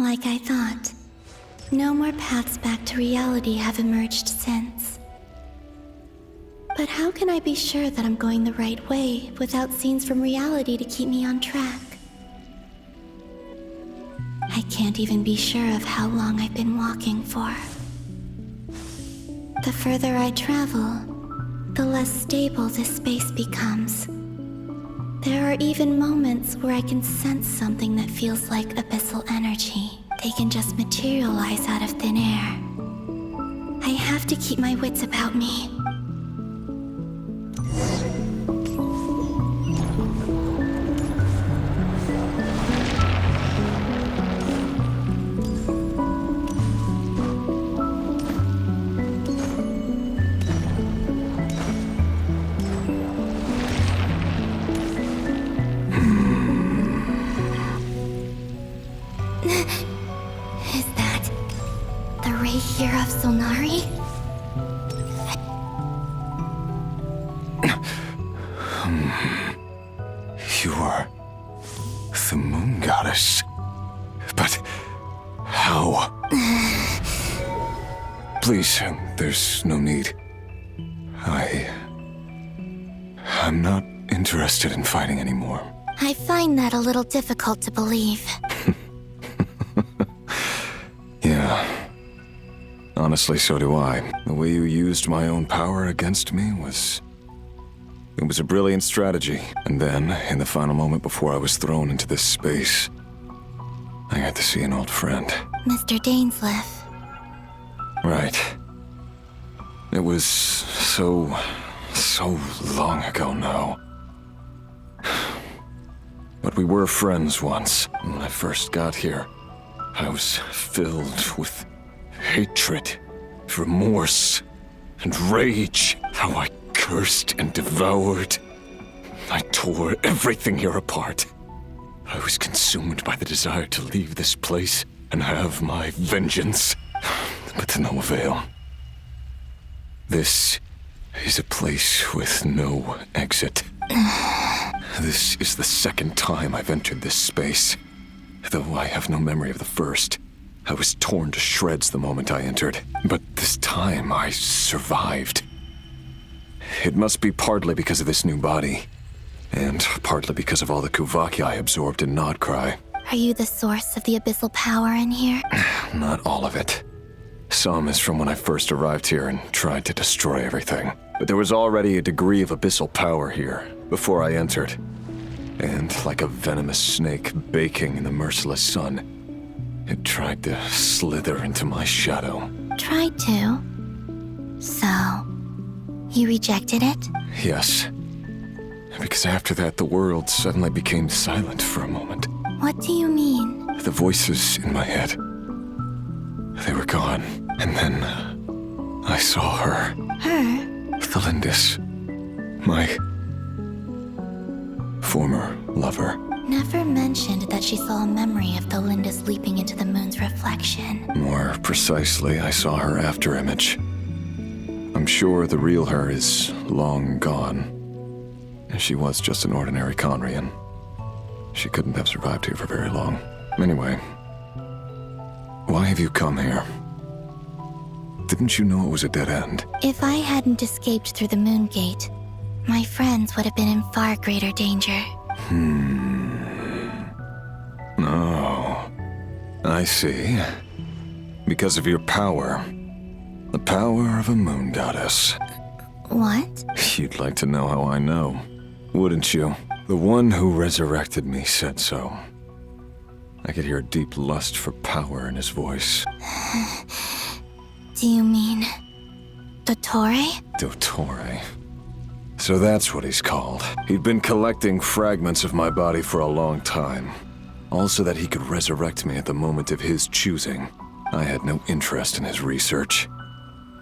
Like I thought. No more paths back to reality have emerged since. But how can I be sure that I'm going the right way without scenes from reality to keep me on track? I can't even be sure of how long I've been walking for. The further I travel, the less stable this space becomes. There are even moments where I can sense something that feels like abyssal energy. They can just materialize out of thin air. I have to keep my wits about me. Is that the rerir of Solnari? You are the moon goddess. But how? Please, there's no need. I'm not interested in fighting anymore. I find that a little difficult to believe. Yeah. Honestly, so do I. The way you used my own power against me was... It was a brilliant strategy. And then, in the final moment before I was thrown into this space, I got to see an old friend. Mr. Dainsleif. Right. It was so long ago now. But we were friends once. When I first got here, I was filled with hatred, remorse, and rage. How I cursed and devoured. I tore everything here apart. I was consumed by the desire to leave this place and have my vengeance. But to no avail. This is a place with no exit. This is the second time I've entered this space. Though I have no memory of the first. I was torn to shreds the moment I entered. But this time I survived. It must be partly because of this new body. And partly because of all the Kuvaki I absorbed in Nodcry. Are you the source of the abyssal power in here? Not all of it. Some is from when I first arrived here and tried to destroy everything. But there was already a degree of abyssal power here before I entered. And like a venomous snake baking in the merciless sun, it tried to slither into my shadow. Tried to? So, you rejected it? Yes. Because after that, the world suddenly became silent for a moment. What do you mean? The voices in my head, they were gone. And then I saw her. Her? The Lindis. My former lover. Never mentioned that she saw a memory of the Lindis leaping into the moon's reflection. More precisely, I saw her after image. I'm sure the real her is long gone. She was just an ordinary Conrian. She couldn't have survived here for very long. Anyway, why have you come here? Didn't you know it was a dead end? If I hadn't escaped through the moon gate, my friends would have been in far greater danger. Oh, I see. Because of your power. The power of a moon goddess. What? You'd like to know how I know, wouldn't you? The one who resurrected me said so. I could hear a deep lust for power in his voice. Do you mean... Dottore? Dottore. So that's what he's called. He'd been collecting fragments of my body for a long time. Also that he could resurrect me at the moment of his choosing. I had no interest in his research.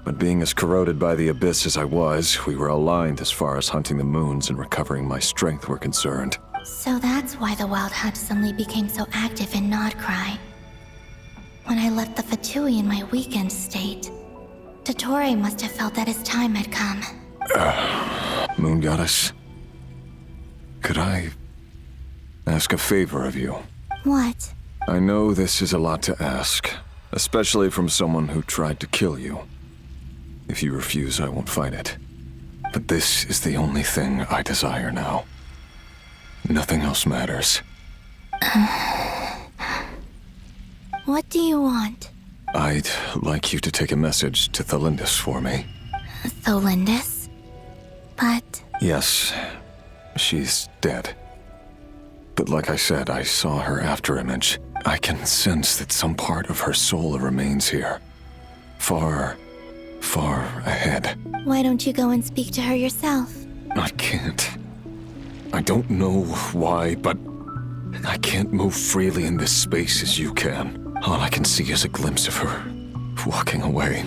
But being as corroded by the abyss as I was, we were aligned as far as hunting the moons and recovering my strength were concerned. So that's why the Wild Hunt suddenly became so active in Nodcry. When I left the Fatui in my weakened state, Dottore must have felt that his time had come. Moon Goddess, could I ask a favor of you? What? I know this is a lot to ask, especially from someone who tried to kill you. If you refuse, I won't fight it. But this is the only thing I desire now. Nothing else matters. What do you want? I'd like you to take a message to Thelindis for me. Thelindis? But... Yes, she's dead. But like I said, I saw her afterimage. I can sense that some part of her soul remains here. Far, far ahead. Why don't you go and speak to her yourself? I can't. I don't know why, but I can't move freely in this space as you can. All I can see is a glimpse of her, walking away.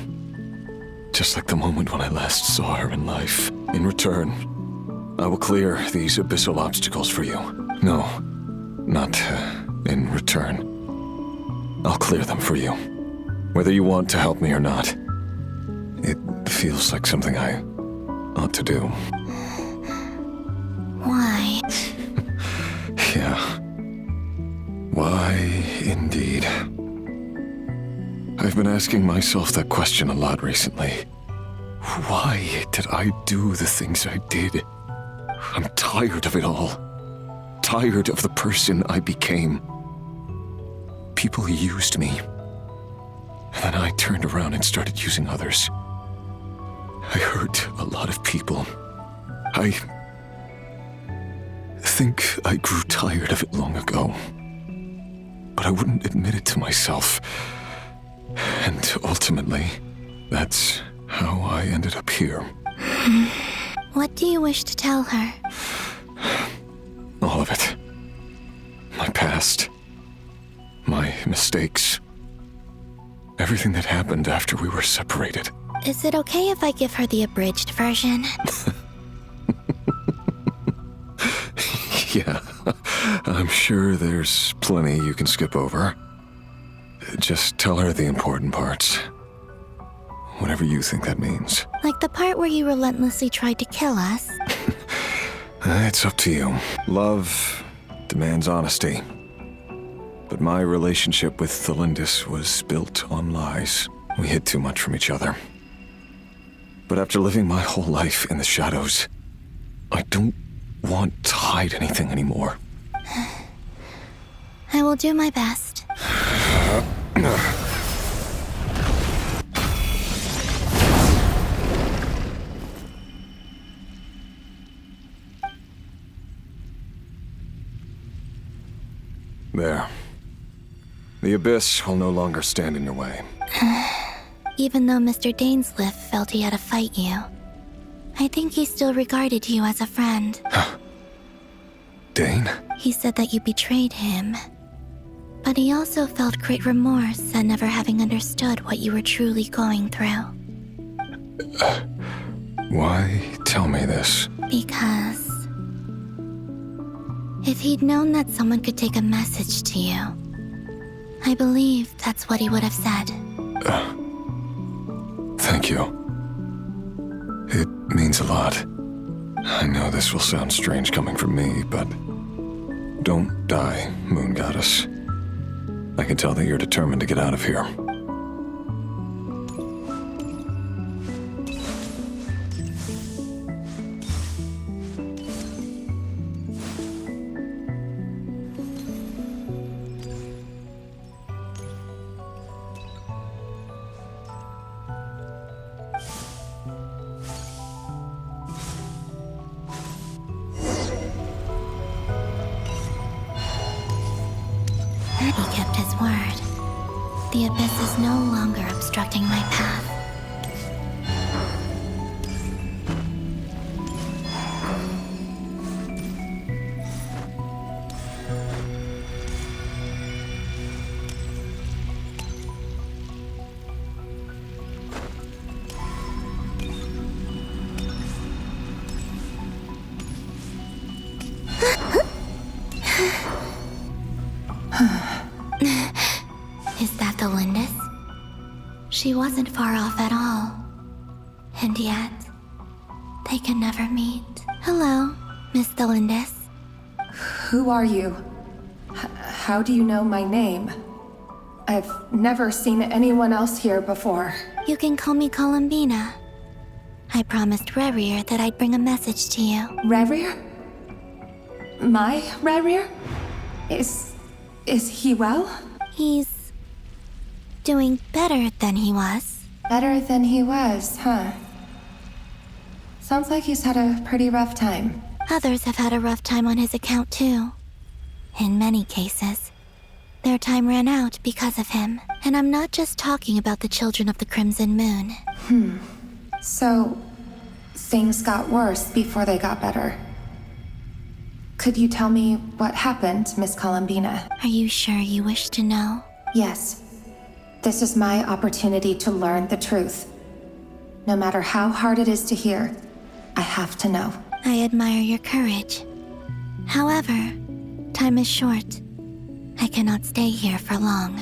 Just like the moment when I last saw her in life. In return, I will clear these abyssal obstacles for you. No, not in return. I'll clear them for you. Whether you want to help me or not. It feels like something I ought to do. Why? Yeah. Why, indeed. I've been asking myself that question a lot recently. Why did I do the things I did? I'm tired of it all. Tired of the person I became. People used me. And then I turned around and started using others. I hurt a lot of people. I think I grew tired of it long ago. But I wouldn't admit it to myself. And ultimately, that's how I ended up here. What do you wish to tell her? All of it. My past. My mistakes. Everything that happened after we were separated. Is it okay if I give her the abridged version? Yeah, I'm sure there's plenty you can skip over. Just tell her the important parts. Whatever you think that means. Like the part where you relentlessly tried to kill us? It's up to you. Love demands honesty. But my relationship with Thelindis was built on lies. We hid too much from each other. But after living my whole life in the shadows, I don't want to hide anything anymore. I will do my best. There. The Abyss will no longer stand in your way. Even though Mr. Dainsleif felt he had to fight you, I think he still regarded you as a friend. Dane? He said that you betrayed him. But he also felt great remorse at never having understood what you were truly going through. Why tell me this? Because... if he'd known that someone could take a message to you, I believe that's what he would have said. Thank you. It means a lot. I know this will sound strange coming from me, but... don't die, Moon Goddess. I can tell that you're determined to get out of here. He kept his word. The Abyss is no longer obstructing my path. Is that the Lindis? She wasn't far off at all. And yet, they can never meet. Hello, Miss Thelindis. Who are you? How do you know my name? I've never seen anyone else here before. You can call me Columbina. I promised Rerir that I'd bring a message to you. Rerir? My Rerir? Is he well? He's doing better than he was. Better than he was, huh? Sounds like he's had a pretty rough time. Others have had a rough time on his account too. In many cases, their time ran out because of him. And I'm not just talking about the children of the Crimson Moon. So, things got worse before they got better. Could you tell me what happened, Miss Columbina? Are you sure you wish to know? Yes. This is my opportunity to learn the truth. No matter how hard it is to hear, I have to know. I admire your courage. However, time is short. I cannot stay here for long.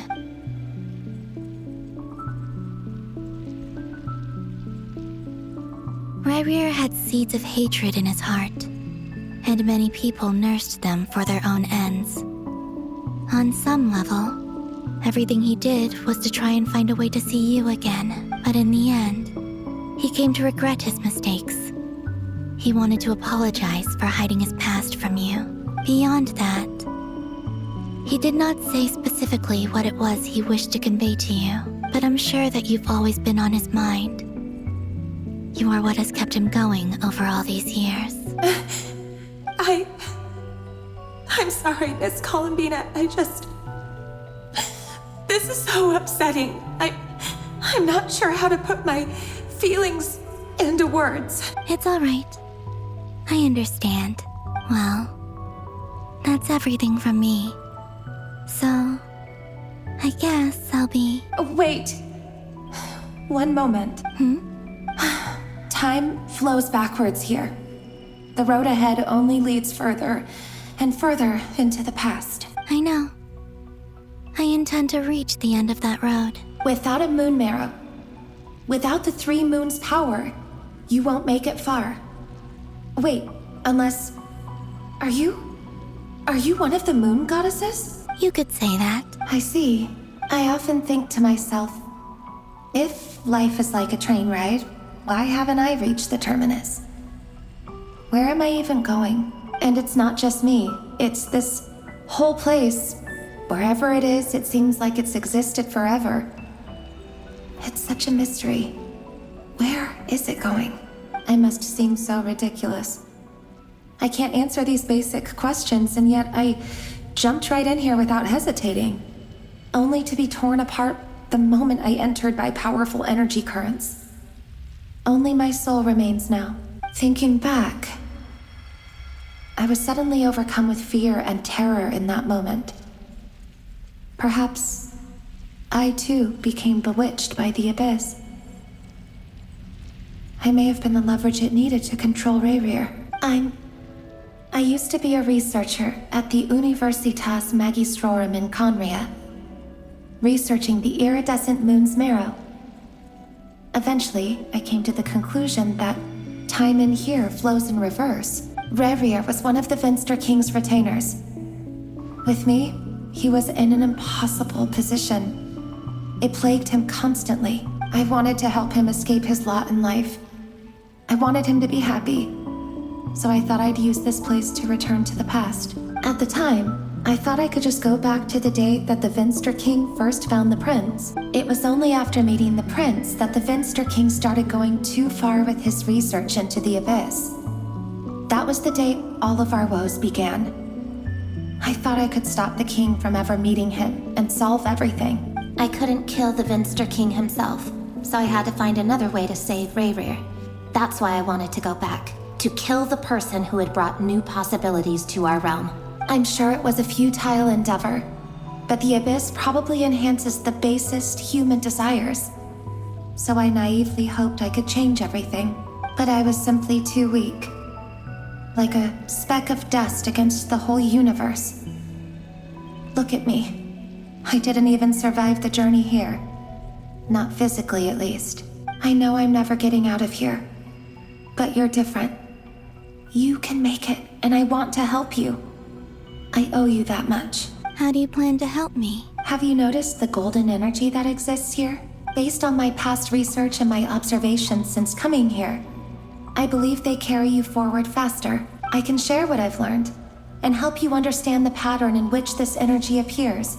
Rerir had seeds of hatred in his heart, and many people nursed them for their own ends. On some level, everything he did was to try and find a way to see you again, but in the end, he came to regret his mistakes. He wanted to apologize for hiding his past from you. Beyond that, he did not say specifically what it was he wished to convey to you, but I'm sure that you've always been on his mind. You are what has kept him going over all these years. I'm sorry, Miss Columbina. This is so upsetting. I'm not sure how to put my feelings into words. It's all right. I understand. Well, that's everything from me. So, I guess I'll be... Wait. One moment. Time flows backwards here. The road ahead only leads further and further into the past. I know. I intend to reach the end of that road. Without a moon marrow, without the 3 moons' power, you won't make it far. Wait, unless... Are you one of the moon goddesses? You could say that. I see. I often think to myself, if life is like a train ride, why haven't I reached the terminus? Where am I even going? And it's not just me. It's this whole place. Wherever it is, it seems like it's existed forever. It's such a mystery. Where is it going? I must seem so ridiculous. I can't answer these basic questions, and yet I jumped right in here without hesitating, only to be torn apart the moment I entered by powerful energy currents. Only my soul remains now. Thinking back, I was suddenly overcome with fear and terror in that moment. Perhaps I too became bewitched by the abyss. I may have been the leverage it needed to control rerir. I used to be a researcher at the Universitas Magistrorum in Conria, researching the iridescent moon's marrow. Eventually, I came to the conclusion that time in here flows in reverse. Rerir was one of the Vinster King's retainers. With me, he was in an impossible position. It plagued him constantly. I wanted to help him escape his lot in life. I wanted him to be happy. So I thought I'd use this place to return to the past. At the time, I thought I could just go back to the day that the Vinster King first found the prince. It was only after meeting the prince that the Vinster King started going too far with his research into the abyss. That was the day all of our woes began. I thought I could stop the king from ever meeting him and solve everything. I couldn't kill the Vinster King himself, so I had to find another way to save rerir. That's why I wanted to go back, to kill the person who had brought new possibilities to our realm. I'm sure it was a futile endeavor, but the abyss probably enhances the basest human desires. So I naively hoped I could change everything, but I was simply too weak. Like a speck of dust against the whole universe. Look at me. I didn't even survive the journey here. Not physically, at least. I know I'm never getting out of here. But you're different. You can make it, and I want to help you. I owe you that much. How do you plan to help me? Have you noticed the golden energy that exists here? Based on my past research and my observations since coming here, I believe they carry you forward faster. I can share what I've learned and help you understand the pattern in which this energy appears.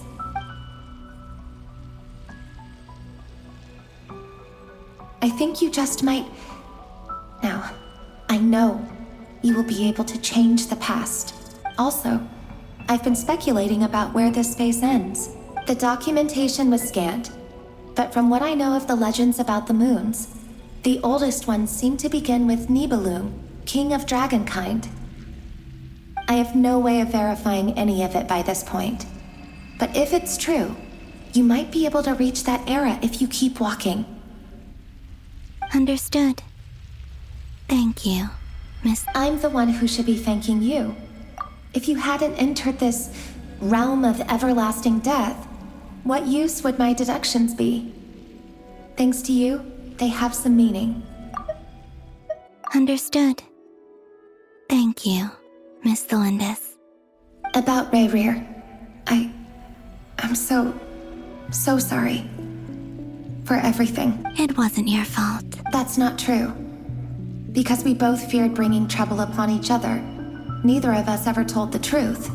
I think you just might... Now, I know you will be able to change the past. Also, I've been speculating about where this space ends. The documentation was scant, but from what I know of the legends about the moons, the oldest ones seem to begin with Nibelung, king of dragonkind. I have no way of verifying any of it by this point. But if it's true, you might be able to reach that era if you keep walking. Understood. Thank you, Miss... I'm the one who should be thanking you. If you hadn't entered this realm of everlasting death, what use would my deductions be? Thanks to you, they have some meaning. Understood. Thank you, Miss Thelindis. About rerir, I'm so sorry. For everything. It wasn't your fault. That's not true. Because we both feared bringing trouble upon each other, neither of us ever told the truth.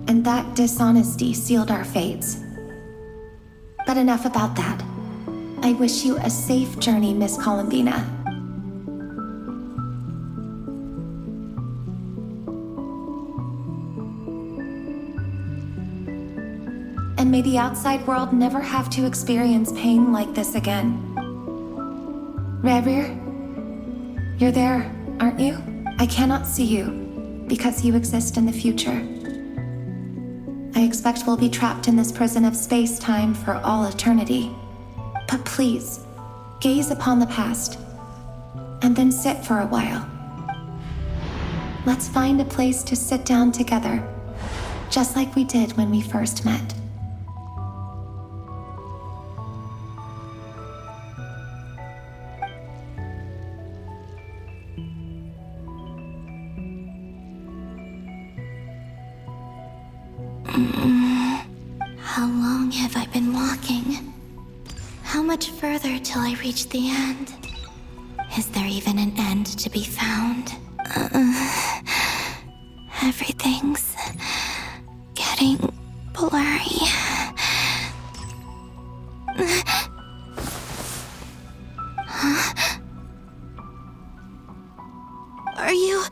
And that dishonesty sealed our fates. But enough about that. I wish you a safe journey, Miss Columbina. And may the outside world never have to experience pain like this again. Rerir, you're there, aren't you? I cannot see you, because you exist in the future. I expect we'll be trapped in this prison of space-time for all eternity. But please, gaze upon the past, and then sit for a while. Let's find a place to sit down together, just like we did when we first met. How long have I been walking? How much further till I reach the end? Is there even an end to be found? Everything's getting blurry. Are you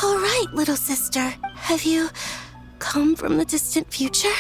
all right, little sister? Have you come from the distant future?